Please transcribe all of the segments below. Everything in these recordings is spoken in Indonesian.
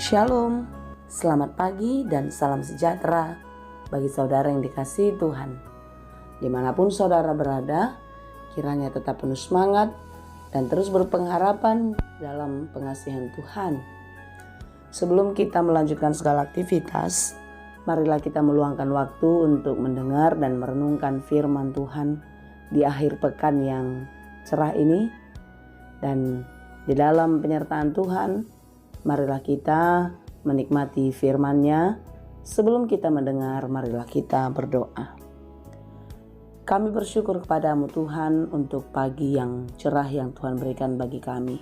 Shalom, selamat pagi dan salam sejahtera bagi saudara yang dikasihi Tuhan. Dimanapun saudara berada, kiranya tetap penuh semangat dan terus berpengharapan dalam pengasihan Tuhan. Sebelum kita melanjutkan segala aktivitas, marilah kita meluangkan waktu untuk mendengar dan merenungkan firman Tuhan di akhir pekan yang cerah ini. Dan di dalam penyertaan Tuhan, marilah kita menikmati firman-Nya. Sebelum kita mendengar, marilah kita berdoa. Kami bersyukur kepadamu Tuhan untuk pagi yang cerah yang Tuhan berikan bagi kami.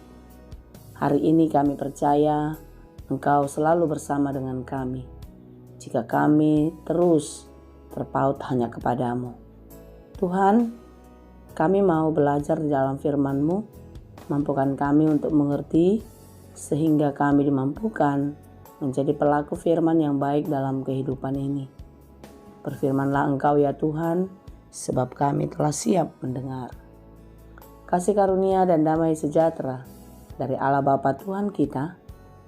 Hari ini kami percaya Engkau selalu bersama dengan kami. Jika kami terus terpaut hanya kepadamu. Tuhan, kami mau belajar di dalam firman-Mu. Mampukan kami untuk mengerti sehingga kami dimampukan menjadi pelaku firman yang baik dalam kehidupan ini. Berfirmanlah Engkau ya Tuhan, sebab kami telah siap mendengar. Kasih karunia dan damai sejahtera dari Allah Bapa Tuhan kita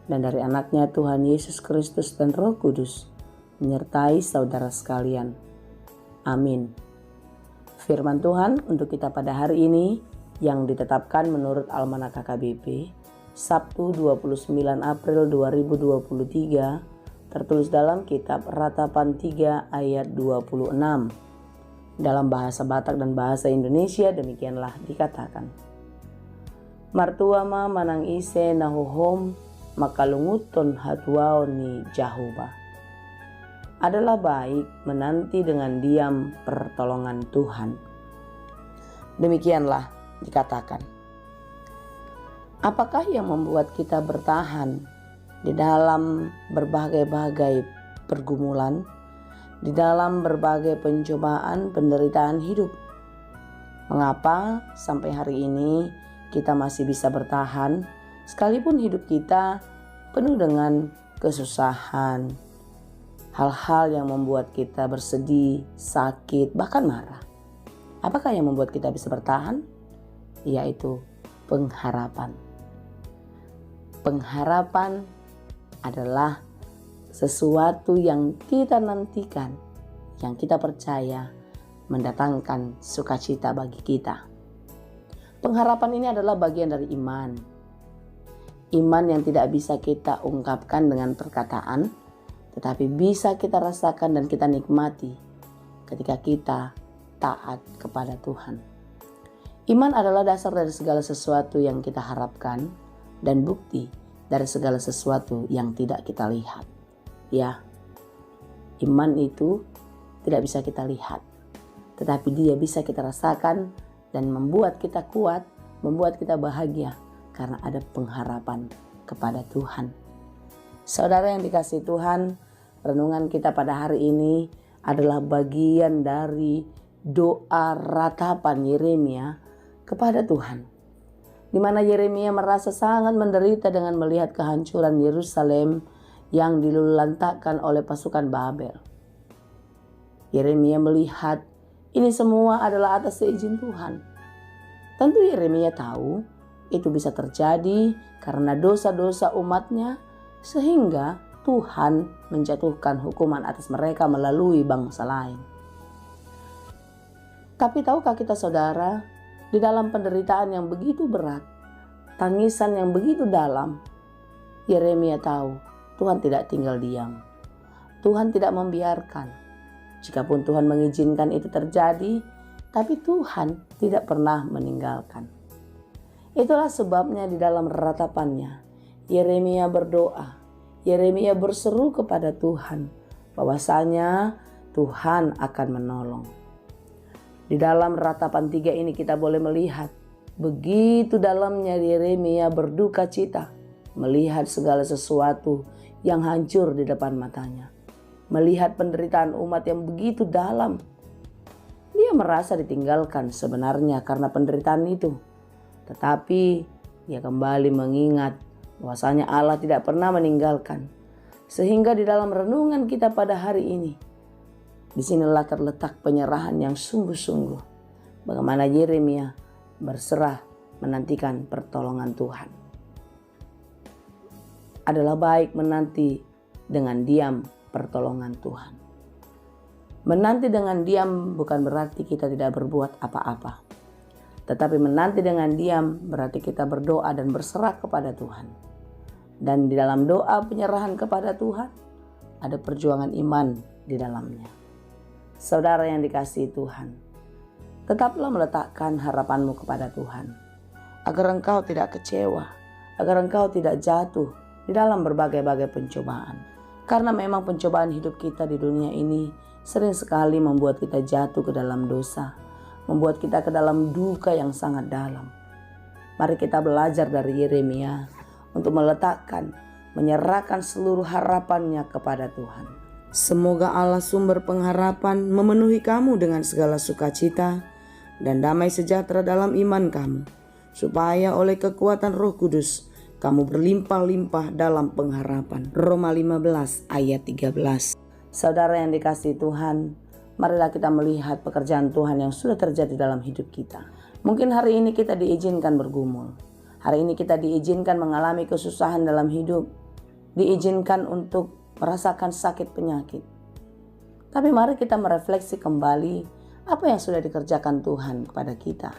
dan dari anaknya Tuhan Yesus Kristus dan Roh Kudus menyertai saudara sekalian. Amin. Firman Tuhan untuk kita pada hari ini yang ditetapkan menurut Almanak KKBP Sabtu 29 April 2023 tertulis dalam kitab Ratapan 3 ayat 26. Dalam bahasa Batak dan bahasa Indonesia demikianlah dikatakan. Martuama manang ise nahohom makalunguton hatuao ni Jahoba. Adalah baik menanti dengan diam pertolongan Tuhan. Demikianlah dikatakan. Apakah yang membuat kita bertahan di dalam berbagai-bagai pergumulan, di dalam berbagai pencobaan, penderitaan hidup? Mengapa sampai hari ini kita masih bisa bertahan, sekalipun hidup kita penuh dengan kesusahan, hal-hal yang membuat kita bersedih, sakit, bahkan marah? Apakah yang membuat kita bisa bertahan? Yaitu pengharapan. Pengharapan adalah sesuatu yang kita nantikan, yang kita percaya mendatangkan sukacita bagi kita. Pengharapan ini adalah bagian dari iman. Iman yang tidak bisa kita ungkapkan dengan perkataan, tetapi bisa kita rasakan dan kita nikmati ketika kita taat kepada Tuhan. Iman adalah dasar dari segala sesuatu yang kita harapkan dan bukti dari segala sesuatu yang tidak kita lihat. Ya, iman itu tidak bisa kita lihat, tetapi dia bisa kita rasakan dan membuat kita kuat, membuat kita bahagia karena ada pengharapan kepada Tuhan. Saudara yang dikasihi Tuhan, renungan kita pada hari ini adalah bagian dari doa ratapan Yeremia kepada Tuhan, di mana Yeremia merasa sangat menderita dengan melihat kehancuran Yerusalem yang dilululantakkan oleh pasukan Babel. Yeremia melihat ini semua adalah atas seizin Tuhan. Tentu Yeremia tahu itu bisa terjadi karena dosa-dosa umatnya, sehingga Tuhan menjatuhkan hukuman atas mereka melalui bangsa lain. Tapi tahukah kita saudara, di dalam penderitaan yang begitu berat, tangisan yang begitu dalam, Yeremia tahu Tuhan tidak tinggal diam. Tuhan tidak membiarkan. Jikapun Tuhan mengizinkan itu terjadi, tapi Tuhan tidak pernah meninggalkan. Itulah sebabnya di dalam ratapannya, Yeremia berdoa. Yeremia berseru kepada Tuhan bahwasanya Tuhan akan menolong. Di dalam ratapan 3 ini kita boleh melihat begitu dalamnya Yeremia berduka cita melihat segala sesuatu yang hancur di depan matanya. Melihat penderitaan umat yang begitu dalam. Dia merasa ditinggalkan sebenarnya karena penderitaan itu. Tetapi dia kembali mengingat bahwasanya Allah tidak pernah meninggalkan. Sehingga di dalam renungan kita pada hari ini, disinilah terletak penyerahan yang sungguh-sungguh. Bagaimana Yeremia berserah menantikan pertolongan Tuhan. adalah baik menanti dengan diam pertolongan Tuhan. Menanti dengan diam bukan berarti kita tidak berbuat apa-apa. Tetapi menanti dengan diam berarti kita berdoa dan berserah kepada Tuhan. Dan di dalam doa penyerahan kepada Tuhan ada perjuangan iman di dalamnya. Saudara yang dikasihi Tuhan, tetaplah meletakkan harapanmu kepada Tuhan. Agar engkau tidak kecewa, agar engkau tidak jatuh di dalam berbagai-bagai pencobaan. Karena memang pencobaan hidup kita di dunia ini sering sekali membuat kita jatuh ke dalam dosa, membuat kita ke dalam duka yang sangat dalam. Mari kita belajar dari Yeremia untuk meletakkan, menyerahkan seluruh harapannya kepada Tuhan. Semoga Allah sumber pengharapan memenuhi kamu dengan segala sukacita dan damai sejahtera dalam iman kamu, supaya oleh kekuatan Roh Kudus kamu berlimpah-limpah dalam pengharapan. Roma 15 ayat 13. Saudara yang dikasihi Tuhan, marilah kita melihat pekerjaan Tuhan yang sudah terjadi dalam hidup kita. Mungkin hari ini kita diizinkan bergumul. Hari ini kita diizinkan mengalami kesusahan dalam hidup. Diizinkan untuk merasakan sakit penyakit. Tapi mari kita merefleksi kembali apa yang sudah dikerjakan Tuhan kepada kita.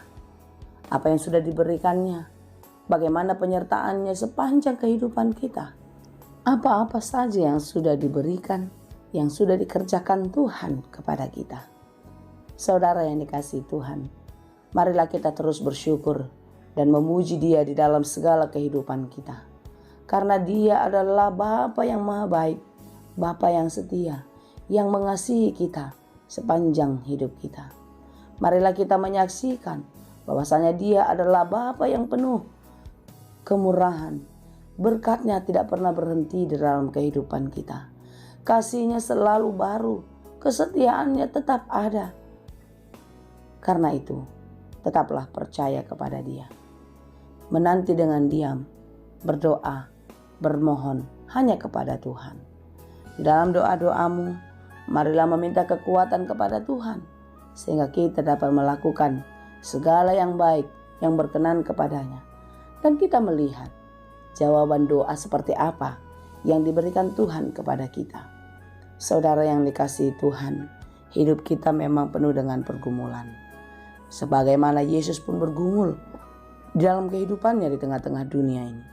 Apa yang sudah diberikannya. Bagaimana penyertaannya sepanjang kehidupan kita. Apa-apa saja yang sudah diberikan, yang sudah dikerjakan Tuhan kepada kita. Saudara yang dikasihi Tuhan, marilah kita terus bersyukur dan memuji Dia di dalam segala kehidupan kita. Karena Dia adalah Bapa yang maha baik, Bapa yang setia, yang mengasihi kita sepanjang hidup kita. Marilah kita menyaksikan bahwasanya Dia adalah Bapa yang penuh kemurahan. Berkat-Nya tidak pernah berhenti di dalam kehidupan kita. Kasih-Nya selalu baru, kesetiaan-Nya tetap ada. Karena itu, tetaplah percaya kepada Dia. Menanti dengan diam, berdoa, bermohon hanya kepada Tuhan. Di dalam doa-doamu, marilah meminta kekuatan kepada Tuhan, sehingga kita dapat melakukan segala yang baik, yang berkenan kepada-Nya. Dan kita melihat jawaban doa seperti apa yang diberikan Tuhan kepada kita. Saudara yang dikasihi Tuhan, hidup kita memang penuh dengan pergumulan. Sebagaimana Yesus pun bergumul di dalam kehidupannya di tengah-tengah dunia ini.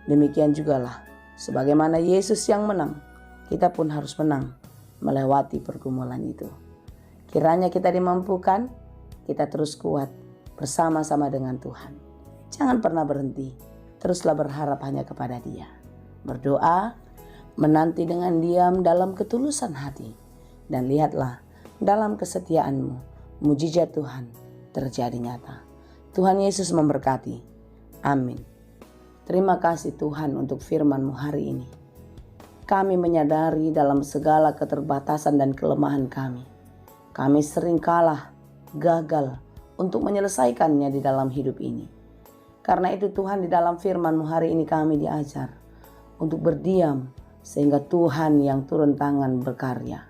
Demikian jugalah, sebagaimana Yesus yang menang, kita pun harus menang melewati pergumulan itu. Kiranya kita dimampukan, kita terus kuat bersama-sama dengan Tuhan. Jangan pernah berhenti, teruslah berharap hanya kepada Dia. Berdoa, menanti dengan diam dalam ketulusan hati. Dan lihatlah, dalam kesetiaanmu, mujizat Tuhan terjadi nyata. Tuhan Yesus memberkati. Amin. Terima kasih Tuhan untuk firman-Mu hari ini. Kami menyadari dalam segala keterbatasan dan kelemahan kami. Kami sering kalah, gagal untuk menyelesaikannya di dalam hidup ini. Karena itu Tuhan, di dalam firman-Mu hari ini kami diajar untuk berdiam sehingga Tuhan yang turun tangan berkarya.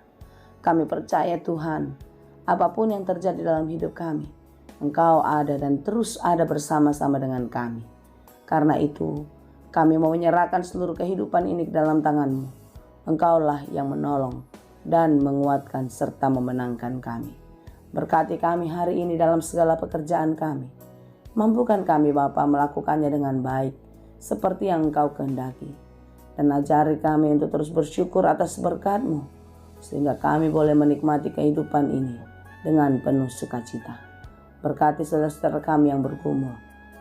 Kami percaya Tuhan, apapun yang terjadi dalam hidup kami, Engkau ada dan terus ada bersama-sama dengan kami. Karena itu kami mau menyerahkan seluruh kehidupan ini ke dalam tangan-Mu. Engkaulah yang menolong dan menguatkan serta memenangkan kami. Berkati kami hari ini dalam segala pekerjaan kami. Mampukan kami Bapa melakukannya dengan baik seperti yang Engkau kehendaki. Dan ajari kami untuk terus bersyukur atas berkat-Mu, sehingga kami boleh menikmati kehidupan ini dengan penuh sukacita. Berkati saudara-saudara kami yang bergumul,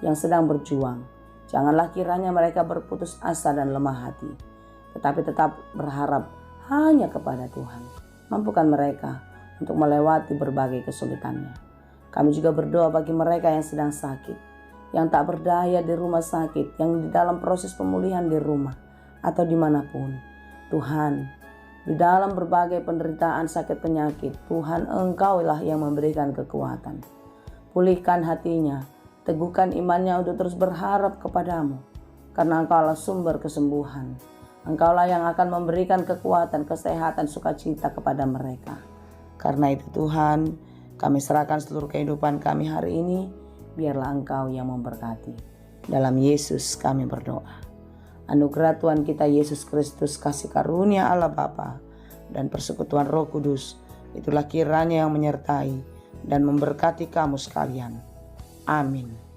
yang sedang berjuang. Janganlah kiranya mereka berputus asa dan lemah hati, tetapi tetap berharap hanya kepada Tuhan. Mampukan mereka untuk melewati berbagai kesulitannya. Kami juga berdoa bagi mereka yang sedang sakit, yang tak berdaya di rumah sakit, yang di dalam proses pemulihan di rumah atau dimanapun. Tuhan, di dalam berbagai penderitaan sakit penyakit, Tuhan Engkaulah yang memberikan kekuatan. Pulihkan hatinya, teguhkan imannya untuk terus berharap kepadamu, karena Engkaulah sumber kesembuhan. Engkaulah yang akan memberikan kekuatan, kesehatan, sukacita kepada mereka. Karena itu Tuhan, kami serahkan seluruh kehidupan kami hari ini, biarlah Engkau yang memberkati. Dalam Yesus kami berdoa. Anugerah Tuhan kita Yesus Kristus, kasih karunia Allah Bapa, dan persekutuan Roh Kudus, itulah kiranya yang menyertai dan memberkati kamu sekalian. Amin.